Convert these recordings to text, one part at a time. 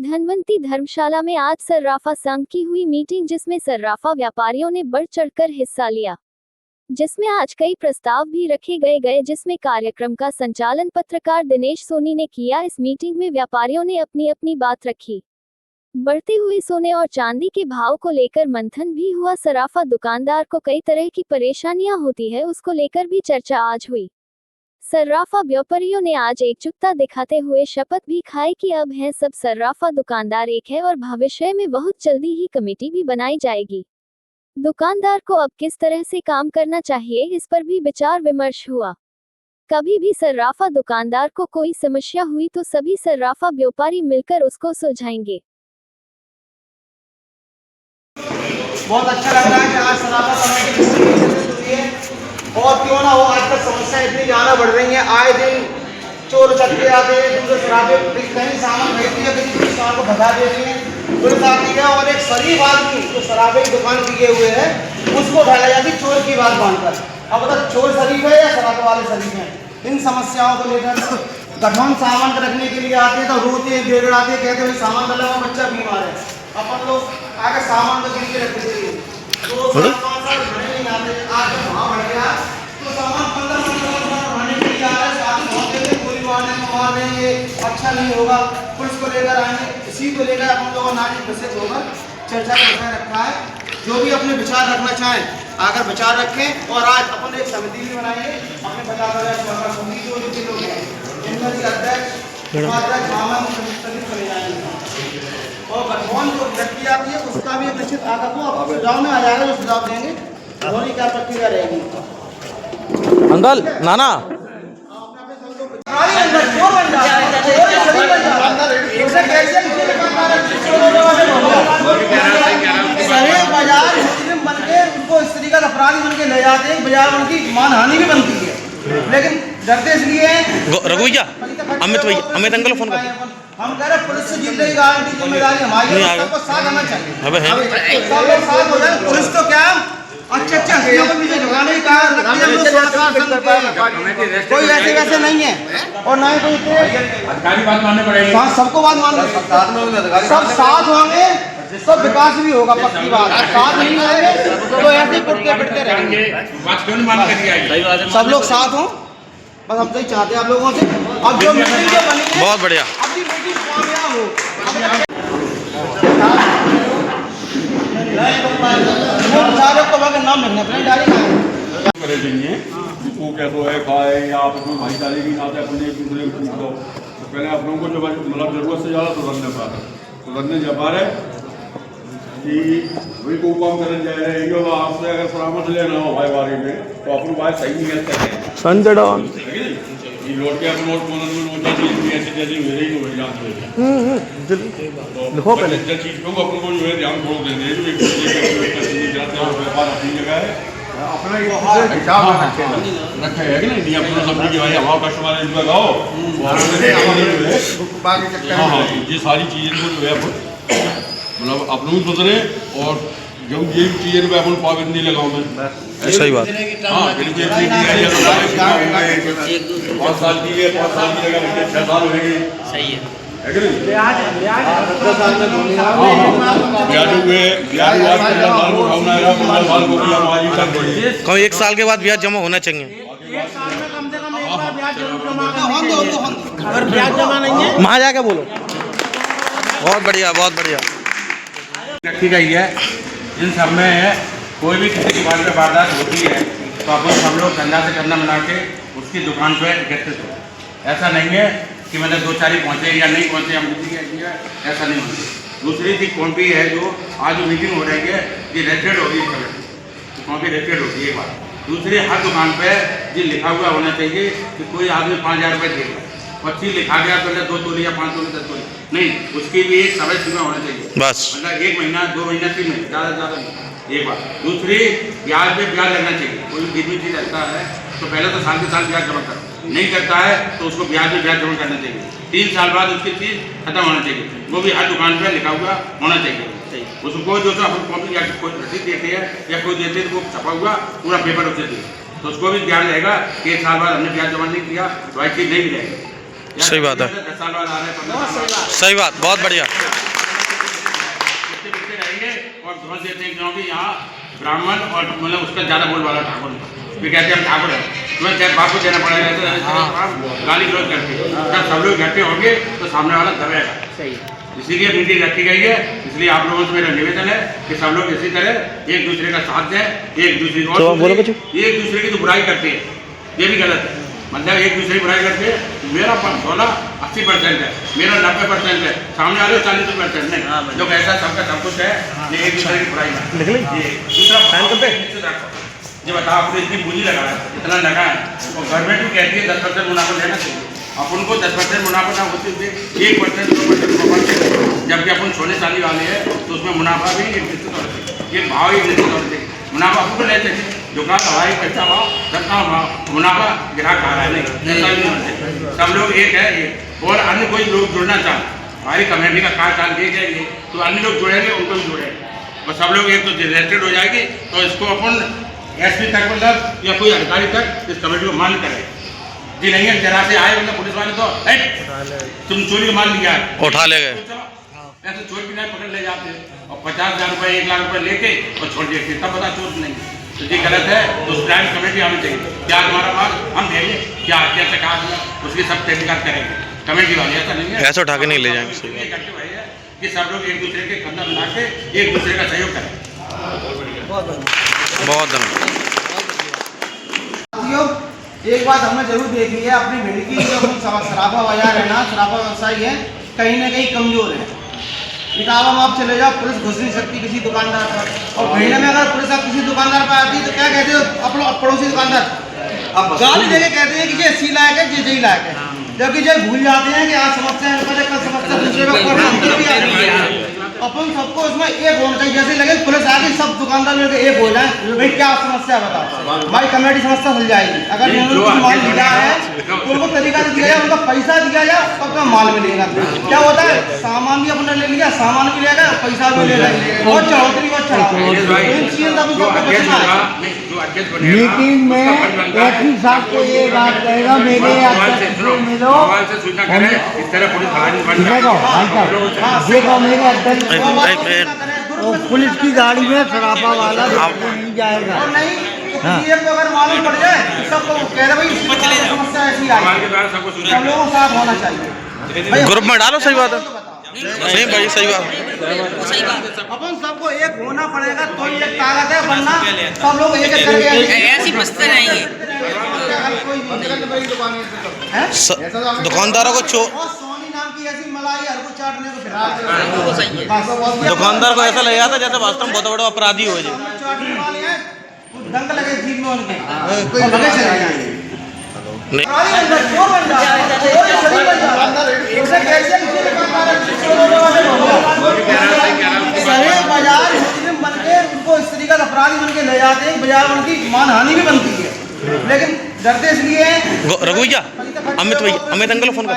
धनवंती धर्मशाला में आज सर्राफा संघ की हुई मीटिंग, जिसमें सर्राफा व्यापारियों ने बढ़ चढ़कर हिस्सा लिया, जिसमें आज कई प्रस्ताव भी रखे गए, जिसमें कार्यक्रम का संचालन पत्रकार दिनेश सोनी ने किया। इस मीटिंग में व्यापारियों ने अपनी अपनी बात रखी। बढ़ते हुए सोने और चांदी के भाव को लेकर मंथन भी हुआ। सर्राफा दुकानदार को कई तरह की परेशानियां होती है, उसको लेकर भी चर्चा आज हुई। सर्राफा व्यापारियों ने आज एकजुटता दिखाते हुए शपथ भी खाई कि अब है सब सर्राफा दुकानदार एक है और भविष्य में बहुत जल्दी ही कमेटी भी बनाई जाएगी। दुकानदार को अब किस तरह से काम करना चाहिए, इस पर भी विचार विमर्श हुआ। कभी भी सर्राफा दुकानदार को कोई समस्या हुई तो सभी सर्राफा व्यापारी मिलकर उसको सुलझाएंगे। बहुत अच्छा लग रहा है कि आज सर्राफा कमेटी और क्यों ना हो, आजकल समस्या इतनी ज्यादा बढ़ रही है। आए दिन चोर चक्के आते हैं, दूसरे शराबे कहीं सामान खरीदती है, किसी दुकान को भगा देती है, पुलिस आती है और एक शरीफ आदमी जो शराबे की दुकान किए हुए है उसको ढाला जाती है चोर की बात मानकर। अब बता चोर शरीफ है या शराबे वाले शरीफ हैं? इन समस्याओं को लेकर गठन सामान रखने के लिए आते हैं तो रोते हैं, गिड़गिड़ाते हैं, कहते हैं सामान डाला हुआ बच्चा बीमार है। अपन लोग आगे सामान को गिर के रख देते हैं, तो नहीं आते। आज जब वहाँ बढ़ गया तो सामान 15 बढ़ाने के लिए आ रहा है, साथ में गोली मारने अच्छा नहीं होगा, पुलिस को लेकर आएंगे। इसी को लेकर अपन लोगों ने आज विशेष होकर चर्चा करके रखा है। जो भी अपने विचार रखना चाहें आकर विचार रखें और आज अपन एक समिति भी बनाएंगे अपने बता जो लोग हैं इनका अध्यक्ष चले जाएंगे और गठबंधन जो व्यक्ति आती है उसका भी एक निश्चित आकर को आप सुझाव में आ जाएगा, जो सुझाव देंगे धोनी क्या प्रक्रिया रहेगी। अंकल नाना बाजार मुस्लिम बन के उनको इस तरीका से अपराधी बन के ले जाते हैं, बाजार उनकी मानहानि भी बनती है, लेकिन डरते इसलिए रघु भैया अमित अंकल फोन कर। हम कह रहे पुलिस से जीत रही गारंटी जिम्मेदारी हमारी है, सबको साथ आना चाहिए। सब लोग साथ हो जाए। पुलिस तो क्या अच्छे हस्तियों को भी झुकाने का कोई ऐसे वैसे नहीं है और ना ही कोई बात माननी पड़ेगी। सबको बात माननी, सब साथ होंगे तो विकास भी होगा। पक्की बात, साथ नहीं होंगे तो ऐसे पिटते रहेंगे। सब लोग साथ हों, बस हम तो ही चाहते हैं आप लोगों से। अब जो मीटिंग जो बनी है बहुत बढ़िया, अब मीटिंग कामयाब हो। नाम लिखना अपने डायरी में करे देंगे वो कैसे है खाए या आप अपनी भाईचारे के साथ अपने एक दूसरे को पूछ लो। तो पहले आप लोगों को जो मतलब जरूरत से ज़्यादा तो रखने जा पा रहे कि वही को काम करने जा रहे हैं। कि आपसे अगर परामर्श लेना हो भाई बारे में तो अपनी बात सही नहीं करते संजय डाउन लौट के अपने ऐसी जैसी मेरे ही तो जानते लिखो पहले चीज़ को अपन को जो है ध्यान छोड़ देंगे जो एक व्यापार अपनी जगह है अपना हिसाब रखे है कि नहीं अपना सब्जी की भाई हमारा कस्टमर जो लगाओ ये सारी चीज़ें को जो है मतलब अपने सोच रहे और जब ये चीज़ें पे अपन पाबंदी लगाओ मैं सही बात। हाँ 5 साल की है 5 साल की जगह 6 साल होगी। सही है। कम 1 साल के बाद ब्याज जमा होना चाहिए। 1 साल में कम से कम एक बार ब्याज जरूर जमा अगर ब्याज जमा नहीं है वहाँ जाके बोलो। बहुत बढ़िया बहुत बढ़िया रखी गई है। इन सब में कोई भी किसी दुकान पर वारदात होती है तो अपन सब लोग धंधा से धंधा मिला के उसकी दुकान पर एकत्रित हो। ऐसा नहीं है कि मतलब 2-4 ही पहुँचे या नहीं पहुँचे हम किया ऐसा नहीं होता। दूसरी चीज़ कौन भी है जो आज मीटिंग हो रही है ये रेस्टेड होगी कौन भी रेस्टेड होती है बात। दूसरी हर दुकान पर ये लिखा हुआ होना चाहिए कि कोई आदमी 5,000 रुपये देगा, 25 लिखा गया तो 2 तोले या 5 तोले 10 तोले नहीं, उसकी भी एक समय सीमा होना चाहिए बस। मतलब 1 महीना 2 महीना 3 महीने ज़्यादा से ज़्यादा नहीं। एक बात। दूसरी ब्याज पे ब्याज लगना चाहिए। कोई भी चीज़ रहता है तो पहले तो साल के साल ब्याज जमा कर नहीं करता है तो उसको ब्याज पे ब्याज जमा करना चाहिए। 3 साल बाद उसकी चीज़ खत्म होना चाहिए, वो भी हर दुकान पर लिखा हुआ होना चाहिए। उसको जो अपन कॉपी या कोई रसीद देते हैं या कोई देते हैं वो छपा हुआ पूरा पेपर उसे दे तो उसको भी ध्यान रहेगा कि 1 साल बाद हमने ब्याज जमा नहीं किया तो आई चीज़ नहीं मिलेगी। सही बात है। 10 साल बाद आ रहे हैं, 15 साल बाद सही बात, बहुत बढ़िया। बच्चे रहेंगे और ध्वज देते हैं क्योंकि यहाँ ब्राह्मण और मतलब उसका ज़्यादा बोल वाला ठाकुर भी कहते हैं हम ठाकुर हैं, तुम्हें क्या बाप को देना पड़ेगा, गाली गलौज करके जब सब लोग इकट्ठे होंगे तो सामने वाला दबेगा। इसीलिए मीटिंग रखी गई है। इसलिए आप लोगों से मेरा निवेदन है कि सब लोग इसी तरह एक दूसरे का साथ दें, एक दूसरे को एक दूसरे की तो बुराई करते हैं, ये भी गलत है। मतलब एक दूसरे की बुराई करते हैं, मेरा 80% है, मेरा 90% है, सामने वाले 40% नहीं, जो ऐसा सबका सब कुछ है, ये एक दूसरे की बुराई है। दूसरा ये बताओ, आपने इतनी पूंजी लगाया, इतना लगा है, और गवर्नमेंट भी कहती है 10% मुनाफा लेना चाहिए। अपन को 10% मुनाफा ना होते हुए 1% 2% मुनाफा, जबकि अपन सोने चांदी वाले हैं तो उसमें मुनाफा भी एक निश्चित होना चाहिए, ये भाव एक निश्चित होना चाहिए। मुनाफा अपन को लेते हैं, दुकान हवाई कच्चा भाव सस्ता भाव, मुनाफा ग्राहक आ रहा है, नहीं ऐसा भी नहीं होना चाहिए। सब लोग एक है एक, और अन्य कोई लोग जुड़ना चाहें हमारी कमेटी का कार्यकाल दे जाएंगे तो अन्य लोग जुड़ेंगे, उनको भी जुड़ेंगे और सब लोग एक तो रजिस्टर्ड हो जाएगी। तो इसको अपन एसपी तक मतलब या कोई अधिकारी तक इस कमेटी को मान्य करें जी। नहीं है जरा से आए मतलब पुलिस वाले तो तुम चोरी का माल लिया है, उठा ले गए। ऐसे चोर भी नहीं पकड़ ले जाते और 50,000 रुपये 1 लाख रुपये लेके और छोड़ देते, तब पता चोर नहीं। तो ये गलत है। तो उस टाइम कमेटी आनी चाहिए, क्या तुम्हारा माल हम देंगे, क्या कैसे कहा उसकी सब तहकीकात करेंगे कमेटी वाले, ऐसा नहीं है ऐसे उठा के नहीं ले जाएंगे। कि सब लोग एक दूसरे के कंधा मिला के एक दूसरे का सहयोग करें। बहुत धन्यवाद। एक बात हमने जरूर देखी है अपनी भिंड की, जो शराबा बाजार है ना, शराबा व्यवसायी है, कहीं ना कहीं कमजोर है। इटावा में आप चले जाओ, पुलिस घुस नहीं सकती किसी दुकानदार पर, और भिंड में अगर पुलिस आप किसी दुकानदार पर आती तो क्या कहते हो, अपना पड़ोसी दुकानदार अब गाली देके कहते हैं कि ये सी लायक है, ये लायक है, जबकि जो भूल जाते हैं कि आज समस्या है, कल समस्या दूसरे को अपन सबको इसमें एक होना चाहिए। जैसे लगे पुलिस आके सब दुकानदार मिलकर एक हो जाए, भाई क्या समस्या बताओ, भाई कमेटी समस्या सुल जाएगी। अगर उन्होंने माल दिया है तो उनको तरीका से दिया जाए, उनका पैसा दिया जाए, तब तो माल मिलेगा। क्या होता है, सामान भी अपने ले लिया, सामान भी लेगा, पैसा भी ले लेगा, और चढ़ोतरी और चढ़ाओ। मीटिंग में एक ही साथ को ये बात कहेगा, मेरे अध्यक्ष मिलो, मेरे अध्यक्ष और पुलिस की गाड़ी में शराबा वाला नहीं जाएगा। हाँ। तो अगर मालूम पड़ जाए सबको कह रहे भाई समस्या ऐसी आई, सब लोगों साथ होना चाहिए। ग्रुप में डालो, सही बात है। नहीं भाई सही बात। अपन सबको एक होना पड़ेगा तो ये ताकत है, वरना सब लोग एक एक करके ऐसी बस्ते नहीं है। दुकानदारों को सोनी नाम की ऐसी मलाई हर को चाटने को फिरा दुकानदार को ऐसा लग जाता जैसे वास्तव में बहुत बड़ा अपराधी हो जाए। चाटने वाले हैं, डंक लगे जीभ में उनके, कोई लगे चले जाएंगे। नहीं क्यों बन जाता है, सही बन जाता है, इसे कैसे सारे बाजार मुस्लिम बन के उनको इस तरीका से अपराधी बन के ले जाते हैं, बाजार उनकी मानहानि भी बनती है, लेकिन डरते इसलिए रघु भैया, अमित भैया, अमित अंकल फोन कर।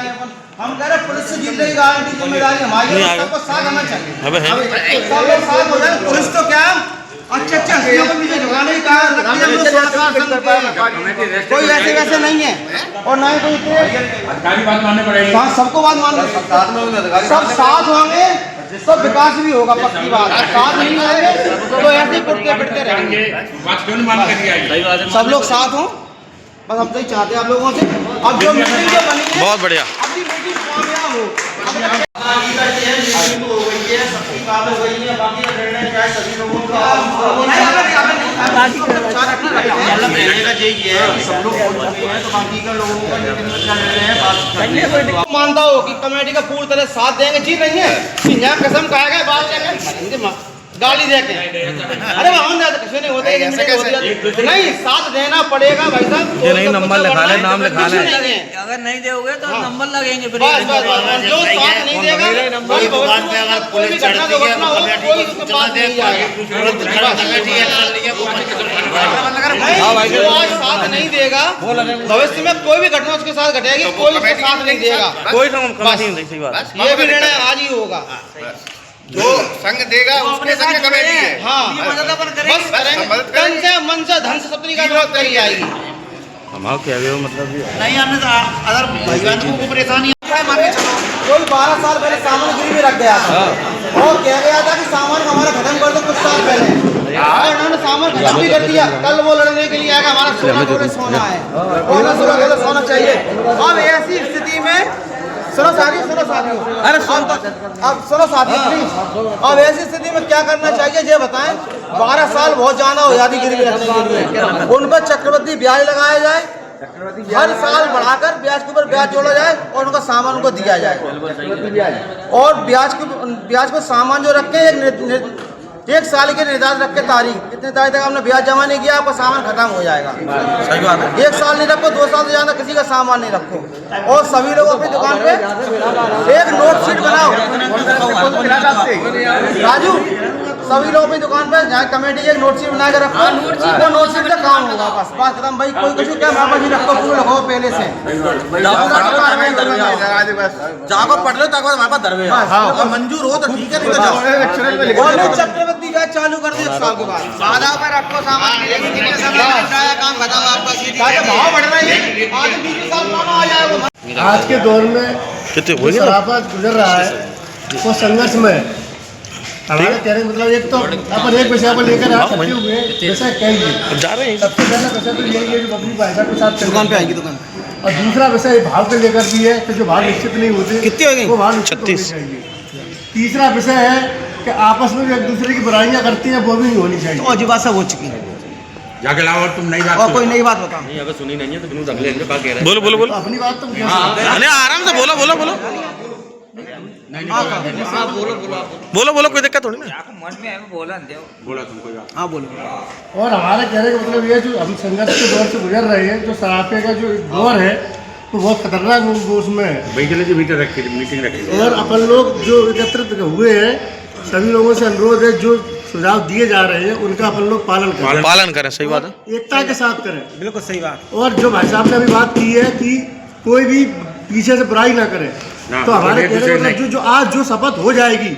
हम कह रहे पुलिस से जिले की गारंटी जिम्मेदारी हमारी है, सबको साथ आना चाहिए। अबे है सब लोग साथ हो जाए। पुलिस तो क्या अच्छे हस्तियों को भी झुकाने की कहा, कोई ऐसे वैसे नहीं है, और ना ही कोई बात माननी पड़ेगी, सबको बात माननी, सब साथ होंगे तो विकास भी होगा, पक्की बात। साथ नहीं होंगे तो ऐसे ही कुटते पिटते रहेंगे। बात क्यों नहीं मान कर सब लोग साथ हों, बस हम तो ही चाहते हैं आप लोगों से। अब जो मीटिंग जो बनी है, बहुत बढ़िया। अभी मीटिंग कामयाब हो, सबकी बात हो गई है, बाकी का निर्णय क्या है सभी लोगों का सब लोग बोल चुके हैं, तो बाकी का लोगों का मानता हो कि कमेटी का पूरी तरह साथ देंगे। जी नहीं है कि यहाँ कसम खाएगा, बात गाली देके, अरे वहाँ किसी नहीं होते, नहीं साथ देना पड़ेगा भाई साहब। ये नहीं नंबर लिखा ले, नाम लिखा ले, अगर नहीं दोगे तो नंबर लगेंगे फिर। जो साथ नहीं देगा, कोई दुकान पे अगर पुलिस चढ़ती है, कोई उसके पास नहीं जाएगा। जो आज साथ नहीं देगा, भविष्य में कोई भी घटना उसके साथ घटेगी, कोई उसके साथ नहीं देगा। कोई सही बात। ये भी निर्णय आज ही होगा, जो संग देगा उसके संग कमेटी है। हाँ बस करेंगे, तन से मन से धन से सब तरीका से करी जाएगी। हमारा क्या है मतलब ये नहीं हमने तो अगर भाईवान को परेशानी है मान के चलो कोई 12 साल पहले सामान गिरवी रख गया था और कह गया था कि सामान हमारा खत्म कर दो कुछ साल पहले इन्होंने सामान खत्म भी कर दिया। कल वो लड़ने के लिए आएगा हमारा सोना है और सोना चाहिए। अब ऐसी स्थिति में सुनो साथियों अरे अब सुनो साथियों प्लीज। अब ऐसी स्थिति में क्या करना चाहिए ये बताएं। 12 साल बहुत ज्यादा हो जाती गिरवी रखने के लिए। उन पर चक्रवृद्धि ब्याज लगाया जाए, हर साल बढ़ाकर ब्याज के ऊपर ब्याज जोड़ा जाए और उनका सामान उनको दिया जाए। और ब्याज को सामान जो रखे एक साल के निर्धारित रख के तारीख कितने तारीख तक आपने ब्याज जमा नहीं किया आपका सामान खत्म हो जाएगा। सही बात है। 1 साल नहीं रखो, 2 साल से ज्यादा किसी का सामान नहीं रखो। और सभी लोग अपनी दुकान पे एक नोट शीट बनाओ। राजू सभी लोग अपनी दुकान पे जहाँ कमेटी की एक नोट शीट बना के रखो। वो नोट शीट का काम होगा बस बात खत्म। भाई कोई कुछ क्या वापस ही रखो पूरे रखो पहले से जाको पढ़ लो ताकि हमारे पास दरवे मंजूर हो तो ठीक है नहीं तो चक्रवृद्धि ब्याज चालू कर दो 1 साल के बाद। बाधा पे रखो सामान काम खत्म आपका भाव बढ़ रहा है। आगे 20 साल कौन आ जाएगा। आज के दौर में जो सराफा गुजर रहा है वो संघर्ष में है। हमारे कहने का मतलब एक तो अपन एक विषय को लेकर सकते हुए विषय कहेंगे जा रहे हैं। सबसे पहला विषय तो यही है जो बबली भाई साहब के साथ दुकान पे आएंगे दुकान। और दूसरा विषय भाव को लेकर भी है कि जो भाव निश्चित नहीं होते कितने हो गए वो भाव 36। तीसरा विषय है कि आपस में जो एक दूसरे की बुराइयां करती हैं वो भी नहीं होनी चाहिए। तो अजीब सब हो चुकी है। जाके लाओ और तुम नई बात और कोई नई बात बताओ। नहीं अगर सुनी नहीं है तो बिल्कुल अगले क्या कह रहे हैं। बोलो बोलो बोलो अपनी बात तुम अरे आराम से बोलो बोलो बोलो बोलो बोलो कोई दिक्कत थोड़ी ना। मन में है बोला तुमको हाँ बोलो। और हमारे कहने का मतलब ये जो हम संघर्ष के दौर से गुजर रहे हैं जो सराफे का जो दौर है तो बहुत खतरनाक वो उसमें है। मीटिंग रखी और अपन लोग जो एकत्रित हुए हैं सभी लोगों से अनुरोध है जो सुझाव दिए जा रहे हैं उनका अपन लोग पालन करें। सही बात है। एकता के साथ करें। बिल्कुल सही बात। और जो भाई साहब ने अभी बात की है कि कोई भी पीछे से बुराई ना करे तो हमारे कहने का मतलब जो आज जो शपथ हो जाएगी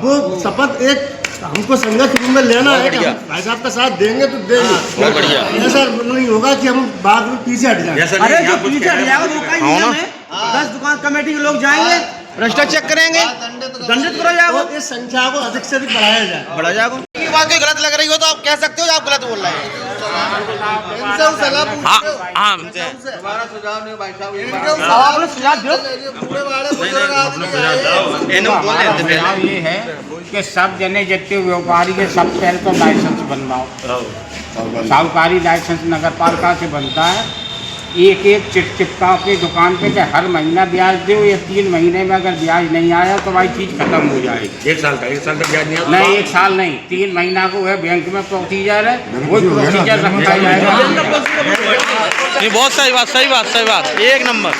वो शपथ एक हमको संघर्ष रूप में लेना है कि भाई साहब का साथ देंगे तो देंगे। ऐसा नहीं होगा कि हम बाद में पीछे हट जाएंगे। अरे जो पीछे हट जाएगा वो कई नियम है। 10 दुकान कमेटी के लोग जाएंगे रजिस्टर चेक करेंगे दंडित करा जाएगा। इस संख्या को अधिक से अधिक बढ़ाया जाए। ये बात कोई गलत लग रही हो तो आप कह सकते हो आप गलत बोल रहे हैं। आपने सुझाव दो। सुझाव ये है कि सब जने जितने व्यापारी के सब पहले तो लाइसेंस बनवाओ। साहूकारी लाइसेंस नगर पालिका से बनता है। एक चिपका अपनी दुकान पे कि हर महीना ब्याज दो या 3 महीने में अगर ब्याज नहीं आया तो भाई चीज़ खत्म हो जाएगी। 1 साल तक ब्याज नहीं 1 साल नहीं 3 महीना को है बैंक में प्रोसीजर है वो प्रोसीजर रखा जाएगा। ये बहुत सही बात एक नंबर।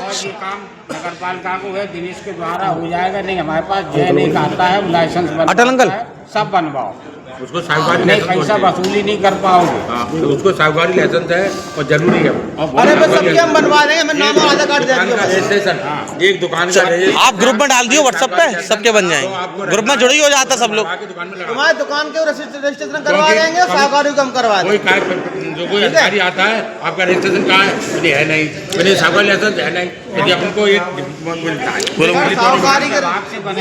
और ये काम नगर पालिका को है दिनेश के द्वारा हो जाएगा। नहीं हमारे पास जय नहीं आता है लाइसेंस बनवाता है सब बनवाओ। उसको साहूकारी नहीं पैसा वसूली नहीं कर पाओगे। तो उसको साहूकारी लाइसेंस है और जरूरी है। अरे मैं सबके हम बनवा देंगे। मैं नाम और आधार कार्ड दे दूंगा। एक दुकान का आप ग्रुप में डाल दियो व्हाट्सएप पे सबके बन जाएंगे। ग्रुप में जुड़ी हो जाता सब लोग। तुम्हारे दुकान के रजिस्ट्रेशन करवा देंगे और साहूकारी को हम करवा देंगे। जो कोई अधिकारी आता है आपका रजिस्ट्रेशन कहाँ है है नहीं मैंने साहूकारी लाइसेंस है नहीं। यदि अपन को एक साहूकारी के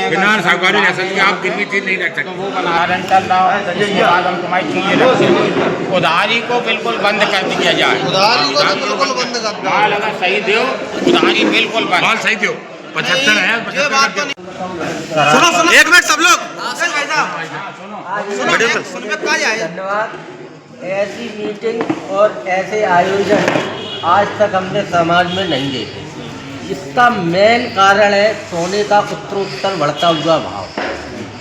बिना साहूकारी लाइसेंस के आप कितनी चीज नहीं रख सकते। वो बना रेंटल लाओ उसके बाद हम तुम्हारी चीजें रखेंगे। उधारी को बिल्कुल बंद कर दिया जाए। उधारी को बिल्कुल बंद कर दो। माल अगर सही दो उधारी बिल्कुल बंद। माल सही दो 75 है। ये बात तो नहीं। सुनो एक मिनट सब लोग धन्यवाद। ऐसी मीटिंग और ऐसे आयोजन आज तक हमने समाज में नहीं देखे। इसका मेन कारण है सोने का उत्तरोत्तर बढ़ता हुआ भाव।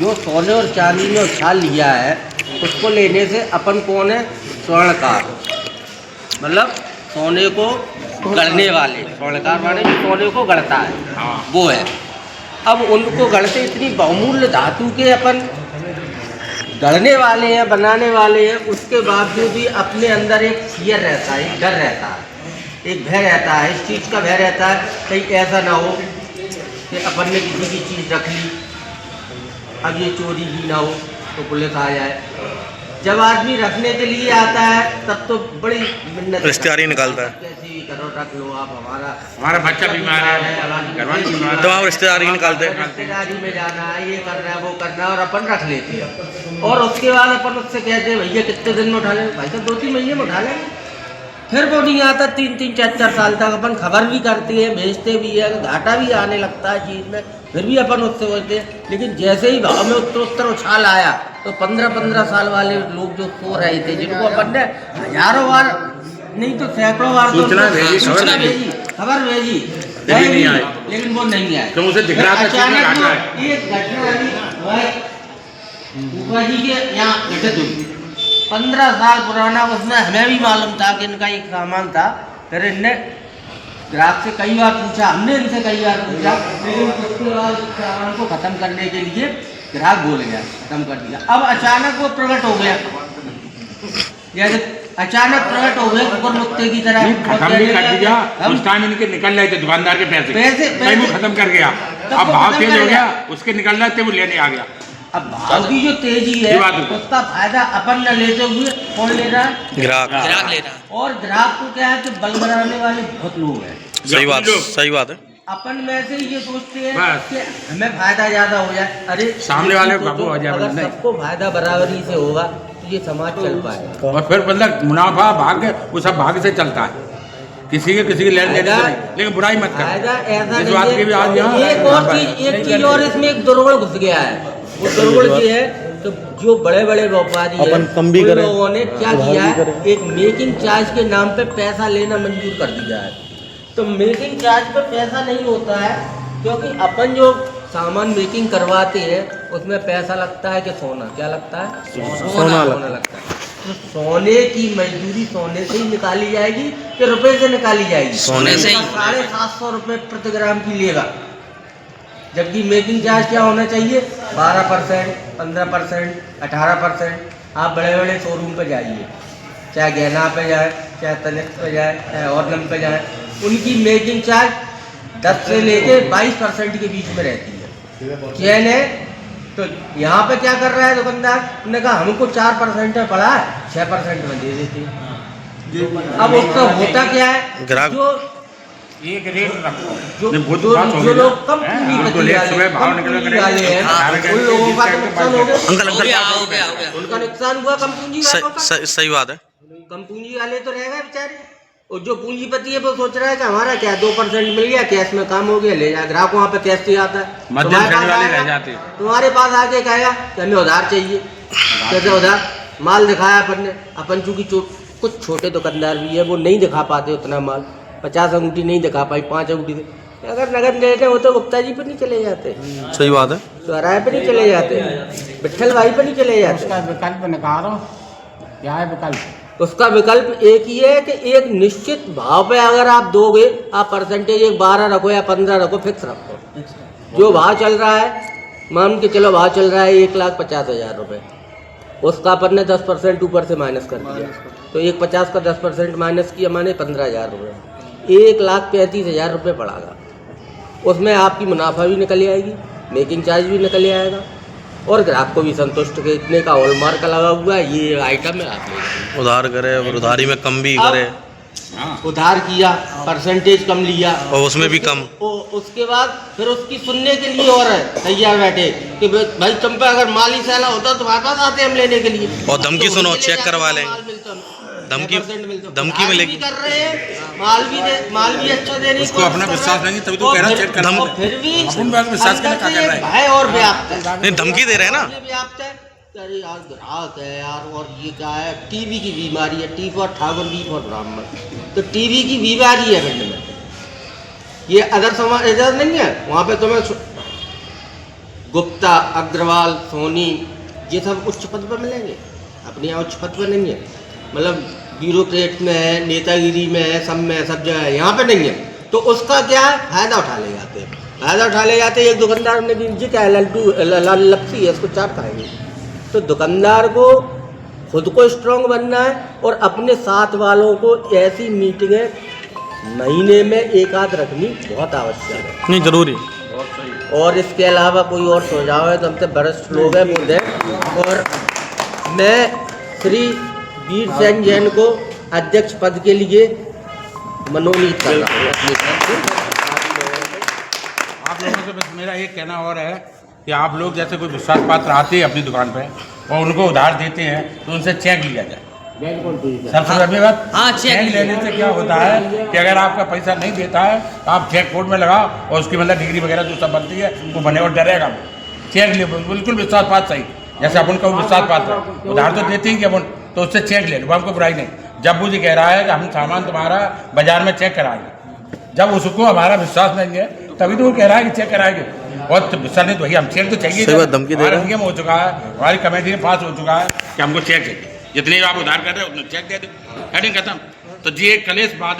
जो सोने और चांदी ने उछाल लिया है उसको लेने से अपन कौन है स्वर्णकार मतलब सोने को गढ़ने वाले स्वर्णकार वाले जो सोने को गढ़ता है वो है। अब उनको गढ़ते इतनी बहुमूल्य धातु के अपन गढ़ने वाले हैं बनाने वाले हैं उसके बावजूद भी अपने अंदर एक फियर रहता है एक डर रहता है एक भय रहता है। इस चीज़ का भय रहता है कहीं ऐसा ना हो कि अपन ने किसी की चीज़ रख ली अब ये चोरी ही ना हो तो पुलिस आ जाए जब आदमी रखने के लिए आता है तब तो बड़ी मिन्नत रिश्तेदारी निकालता है। कैसे भी करो, रख लो आप, हमारा बच्चा बीमार है, घरवाली बीमार है, तो आप रिश्तेदारी निकालते हैं। रिश्तेदारी में जाना है, ये करना है, वो करना है, और अपन रख लेते हैं। और उसके बाद अपन उससे कहते हैं भैया कितने दिन में उठा लेंगे, भाई साहब 2-3 महीने में उठा लेंगे। फिर वो नहीं आता 3-3, 4-4 साल तक। अपन खबर भी करते हैं, भेजते भी है, घाटा भी आने लगता है चीज़ में, फिर भी अपन उससे बोलते हैं। लेकिन जैसे ही भाव में उत्तरोत्तर उछाल आया तो 15-15 साल वाले लोग जो सो रहे थे, जिनको अपन ने हजारों बार नहीं तो सैकड़ों बार सूचना भेजी, खबर भेजी, लेकिन वो नहीं आए। तो उसे दिख रहा था अचानक एक घटना अभी ऊपर जी के यहाँ घटित हुई, 15 साल पुराना। उसमें हमें भी मालूम था कि इनका एक सामान था। फिर इनने ग्राहक से कई बार पूछा, हमने इनसे कई बार पूछा, लेकिन उसके बाद उस सामान को ख़त्म करने के लिए ग्राहक बोल गया, ख़त्म कर दिया। अब अचानक वो प्रकट हो गया, जैसे अचानक प्रकट हो गया कुकुर मुत्ते की तरह। खत्म भी कर दिया। उस टाइम इनके निकल रहे थे दुकानदार के पैसे वो खत्म कर गया। अब भाव तेज हो गया, उसके निकल रहे थे, वो लेने आ गया। अब भाव की जो तेजी है उसका फायदा अपन न लेते हुए कौन ले रहा है? ग्राहक ले रहा है। और ग्राहक को क्या है कि बल बनाने वाले बहुत लोग हैं। सही बात है। अपन में से ये सोचते हैं कि हमें फायदा ज्यादा हो जाए। अरे सामने वाले को हो जाए, अगर सबको फायदा बराबरी से होगा तो ये समाज चल पाएगा। और फिर मतलब मुनाफा भाग्य, वो सब भाग्य से चलता है, किसी के लेन देन से, लेकिन बुराई मत कर। फायदा ऐसा इस बात की भी आज यहाँ एक चीज और इसमें एक दुर्गुण घुस गया है। वो दुर्गुण ये है तो जो बड़े बड़े व्यापारी हैं, उन लोगों ने क्या किया है, एक मेकिंग चार्ज के नाम पे पैसा लेना मंजूर कर दिया है। तो मेकिंग चार्ज पे पैसा नहीं होता है, क्योंकि अपन जो सामान मेकिंग करवाते हैं उसमें पैसा लगता है कि सोना, क्या लगता है? सोना लगता है। तो सोने की मजदूरी सोने से ही निकाली जाएगी कि रुपए से निकाली जाएगी? सोने से ही। 750 रुपये प्रति ग्राम की लेगा, जबकि मेकिंग चार्ज क्या होना चाहिए? 12%, 15%, 18%। आप बड़े बड़े शोरूम पे जाइए, चाहे गहना पे जाए, चाहे तनिष्क पे जाए, चाहे ऑर्गन पे जाए, उनकी मेकिंग चार्ज 10 से लेके 22% के बीच में रहती है। चैन है तो यहाँ पे क्या कर रहा है दुकानदार? उन्होंने कहा हमको 4% में पड़ा है, 6% में दे देते हैं। अब उसका होता क्या है, जो एक रेट रखो, जो लोग कम पूंजी वाले हैं, उन लोगों का नुकसान हो गया। उनका नुकसान हुआ कम पूंजी वालों का। सही बात है। कम पूंजी वाले तो रह गए बेचारे, और जो पूंजीपति है वो सोच रहा है कि हमारा क्या 2% मिल गया, कैश में काम हो गया, ले जाए। ग्राहक वहाँ पे कैश से आता है, तुम्हारे पास आके कहेगा कि हमें उधार चाहिए। कैसे उधार? माल दिखाया अपन ने, अपन चूंकि कुछ छोटे दुकानदार भी है वो नहीं दिखा पाते उतना माल, 50 अंगूठी नहीं दिखा पाई, 5 अंगूठी से। अगर नगद लेते हो तो गुप्ता जी पे नहीं चले जाते, सही बात है। चौराहे पे नहीं चले जाते, विट्ठल भाई पे नहीं चले जाते। उसका विकल्प निकालो, क्या है विकल्प? उसका विकल्प एक ही है कि एक निश्चित भाव पे अगर आप दोगे, आप परसेंटेज एक 12 रखो या 15 रखो, फिक्स रखो। जो भाव चल रहा है, मान के चलो भाव चल रहा है 1,50,000 रुपये, उसका अपन ने 10% ऊपर से माइनस कर दिया, तो 1,50 का 10% माइनस किया माने 15,000 रुपये, 1,35,000 रुपये पड़ागा। उसमें आपकी मुनाफा भी निकल आएगी, मेकिंग चार्ज भी निकल आएगा, और ग्राहक को भी संतुष्ट के इतने का हॉलमार्क लगा हुआ है, ये आइटम है, आप ले उधार करे और उधारी में कम भी करे। उधार किया, परसेंटेज कम लिया, और उसमें भी कम। उसके बाद फिर उसकी सुनने के लिए और है तैयार बैठे कि भाई तुम पे अगर माल ही सैला होता तो हमारे पास आते हम लेने के लिए। और धमकी सुनो, चेक करवा लें, धमकी मिलेगी। कर रहे हैं, माल भी अच्छा देने उसको अपना विश्वास नहीं, तभी तो कह रहा चेक करना। फिर भी अपन बात विश्वास करना क्या कर रहा है? भय और व्याप्त है, नहीं धमकी दे रहे हैं ना, व्याप्त है। अरे यार ग्राहक है यार, और ये क्या है, टीबी की बीमारी है, T for Thakur, B for Brahmin. तो टीबी की बीमारी है भिंड में, ये अदर समाज इधर नहीं है। वहाँ पे तुम्हें गुप्ता, अग्रवाल, सोनी, ये सब उच्च पद पर मिलेंगे, अपने यहाँ उच्च पद पर नहीं है। मतलब ब्यूरोक्रेट में है, नेतागिरी में है, सब में, सब जगह है, यहाँ पे नहीं है। तो उसका क्या है, फायदा उठा ले जाते हैं, फायदा उठा ले जाते हैं। एक दुकानदार ने जी क्या है, लपसी है, इसको चाट खाएंगे। तो दुकानदार को खुद को स्ट्रांग बनना है, और अपने साथ वालों को ऐसी मीटिंगें महीने में एक आध रखनी बहुत आवश्यक है, नहीं जरूरी। और इसके अलावा कोई और सुझाव है तो हमसे वरिष्ठ लोग हैं, वो दें। और मैं श्री वीर सेन जैन को अध्यक्ष पद के लिए मनोनीत कर रहा हूँ। आप लोगों से बस मेरा एक कहना और है कि आप लोग जैसे कोई विश्वास पात्र आते हैं अपनी दुकान पे और उनको उधार देते हैं तो उनसे चेक लिया जाए। सबसे बड़ी बात, चेक लेने से क्या होता है कि अगर आपका पैसा नहीं देता है तो आप चेक कोर्ट में लगाओ और उसकी मतलब डिग्री वगैरह जो सब बनती है वो बने और डरेगा। चेक ले, बिल्कुल विश्वास पात्र सही, जैसे अपन को विश्वास पात्र है, उधार तो देते ही कि अपन, तो उससे चेक ले लो, वो हमको बुराई नहीं। जब वो जी कह रहा है कि हम सामान तुम्हारा बाजार में चेक कराएंगे, जब उसको हमारा विश्वास नहीं है तभी तो वो कह रहा है कि चेक कराएंगे। बहुत विश्वास नहीं तो भैया हम चेक तो चाहिए, हमारा नियम हो चुका है, हमारी कमेटी में पास हो चुका है कि हमको चेक चाहिए, जितने आप उधार कर रहे हो उतने चेक दे दो, हेडिंग खत्म। तो ये कलेश बाद